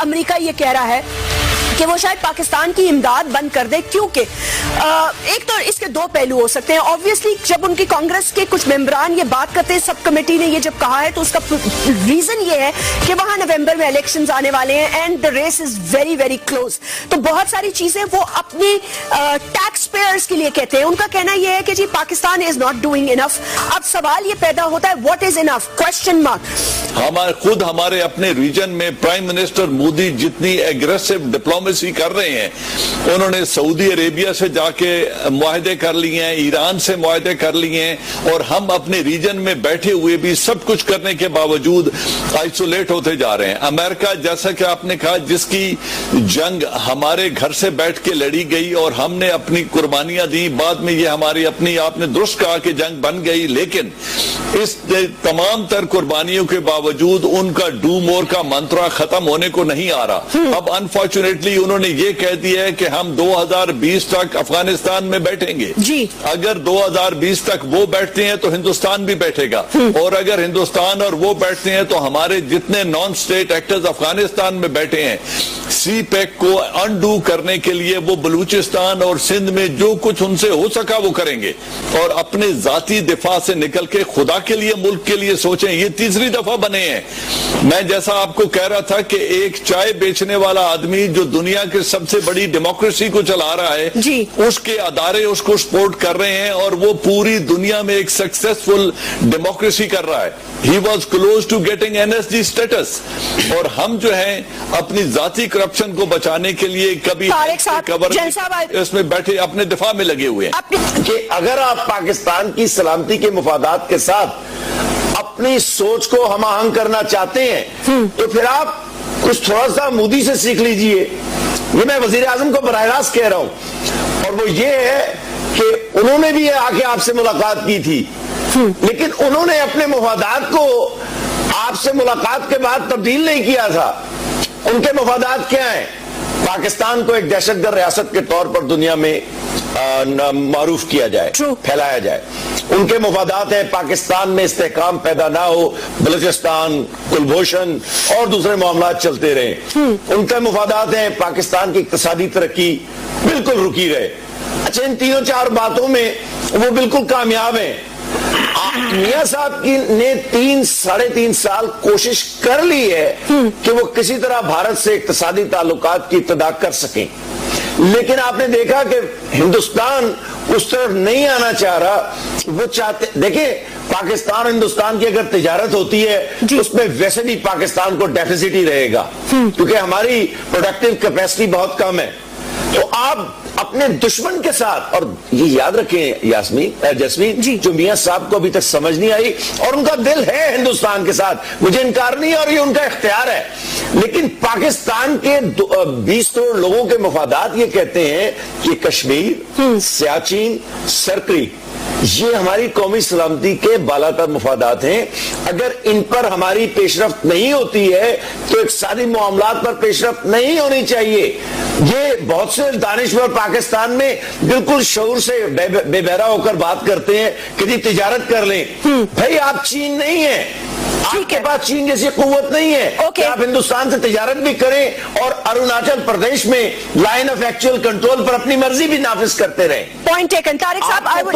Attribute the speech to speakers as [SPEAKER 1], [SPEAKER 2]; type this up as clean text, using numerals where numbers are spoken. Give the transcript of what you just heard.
[SPEAKER 1] امریکہ یہ کہہ رہا ہے کہ وہ شاید پاکستان کی امداد بند کر دے، کیونکہ ایک تو اس کے دو پہلو ہو سکتے ہیں. آبویسلی جب ان کی کانگریس کے کچھ ممبران یہ بات کرتے ہیں، سب کمیٹی نے یہ جب کہا ہے، تو اس کا ریزن یہ ہے کہ وہاں نومبر میں الیکشنز آنے والے ہیں and the race is very very close. تو بہت ساری چیزیں وہ اپنی ٹیکس پیئرز کے لیے کہتے ہیں. ان کا کہنا یہ ہے کہ جی پاکستان از ناٹ ڈوئنگ انف. اب سوال یہ پیدا ہوتا ہے what is enough? Question mark.
[SPEAKER 2] خود ہمارے اپنے ریجن میں پرائم منسٹر مودی جتنی ایگریسو ڈپلومیسی کر رہے ہیں، انہوں نے سعودی عربیہ سے جا کے معاہدے کر لیے ہیں، ایران سے معاہدے کر لیے ہیں، اور ہم اپنے ریجن میں بیٹھے ہوئے بھی سب کچھ کرنے کے باوجود آئسولیٹ ہوتے جا رہے ہیں. امریکہ جیسا کہ آپ نے کہا جس کی جنگ ہمارے گھر سے بیٹھ کے لڑی گئی اور ہم نے اپنی قربانیاں دی، بعد میں یہ ہماری اپنی، آپ نے درست کہا کہ جنگ بن گئی، لیکن اس تمام تر قربانیوں کے باوجود ان کا ڈو مور کا منترا ختم ہونے کو نہیں آ رہا. اب انفارچونیٹلی انہوں نے یہ کہہ دیا ہے کہ ہم 2020 تک افغانستان میں بیٹھیں گے. اگر 2020 تک وہ بیٹھتے ہیں تو ہندوستان بھی بیٹھے گا، اور اگر ہندوستان اور وہ بیٹھتے ہیں تو ہمارے جتنے نان سٹیٹ ایکٹرز افغانستان میں بیٹھے ہیں، سی پیک کو انڈو کرنے کے لیے وہ بلوچستان اور سندھ میں جو کچھ ان سے ہو سکا وہ کریں گے، اور اپنے ذاتی دفاع سے نکل کے خدا کے لیے، ملک کے لیے سوچیں. یہ تیسری دفعہ بنے ہیں. میں جیسا آپ کو کہہ رہا تھا کہ ایک چائے بیچنے والا آدمی جو دنیا کے سب سے بڑی ڈیموکریسی کو چلا رہا ہے، اس کے ادارے اس کو سپورٹ کر رہے ہیں، اور وہ پوری دنیا میں ایک سکسیسفل ڈیموکریسی کر رہا ہے. He was close to getting NSG status. اور ہم جو ہیں اپنی ذاتی کرپشن کو بچانے کے لیے کبھی اس میں بیٹھے اپنے دفاع میں لگے ہوئے ہیں.
[SPEAKER 3] کہ اگر آپ پاکستان کی سلامتی کے مفادات کے ساتھ اپنی سوچ کو ہم آہنگ کرنا چاہتے ہیں تو پھر آپ کچھ تھوڑا سا مودی سے سیکھ لیجئے. یہ میں وزیر اعظم کو براہ راست کہہ رہا ہوں، اور وہ یہ ہے کہ انہوں نے بھی آ کے آپ سے ملاقات کی تھی، لیکن انہوں نے اپنے مفادات کو آپ سے ملاقات کے بعد تبدیل نہیں کیا تھا. ان کے مفادات کیا ہیں؟ پاکستان کو ایک دہشت گرد ریاست کے طور پر دنیا میں معروف کیا جائے، پھیلایا جائے. ان کے مفادات ہیں پاکستان میں استحکام پیدا نہ ہو، بلوچستان، کلبھوشن اور دوسرے معاملات چلتے رہیں. ان کے مفادات ہیں پاکستان کی اقتصادی ترقی بالکل رکی رہے. اچھا، ان تینوں چار باتوں میں وہ بالکل کامیاب ہیں. میاں صاحب نے 3-3.5 سال کوشش کر لی ہے کہ وہ کسی طرح بھارت سے اقتصادی تعلقات کی ابتدا کر سکیں، لیکن آپ نے دیکھا کہ ہندوستان اس طرف نہیں آنا چاہ رہا. وہ چاہتے، دیکھیں، پاکستان اور ہندوستان کی اگر تجارت ہوتی ہے اس میں ویسے بھی پاکستان کو ڈیفیسٹ ہی رہے گا، کیونکہ ہماری پروڈکٹیو کیپیسٹی بہت کم ہے. تو آپ اپنے دشمن کے ساتھ، اور یہ یاد رکھیں جسمین، جو میاں صاحب کو ابھی تک سمجھ نہیں آئی، اور ان کا دل ہے ہندوستان کے ساتھ، مجھے انکار نہیں، اور یہ ان کا اختیار ہے، لیکن پاکستان کے 20 کروڑ لوگوں کے مفادات یہ کہتے ہیں کہ کشمیر، سیاچین، سرکری، یہ ہماری قومی سلامتی کے بالاتر مفادات ہیں. اگر ان پر ہماری پیش رفت نہیں ہوتی ہے تو اقتصادی معاملات پر پیش رفت نہیں ہونی چاہیے. یہ بہت سے دانشور پاکستان میں بالکل شعور سے بے بہرا ہو کر بات کرتے ہیں کہ جی تجارت کر لیں. بھائی آپ چین نہیں ہیں، آپ کے پاس چین جیسی قوت نہیں ہے کہ آپ ہندوستان سے تجارت بھی کریں اور اروناچل پردیش میں لائن آف ایکچوئل کنٹرول پر اپنی مرضی بھی نافذ کرتے رہیں.
[SPEAKER 1] Point taken. طارق صاحب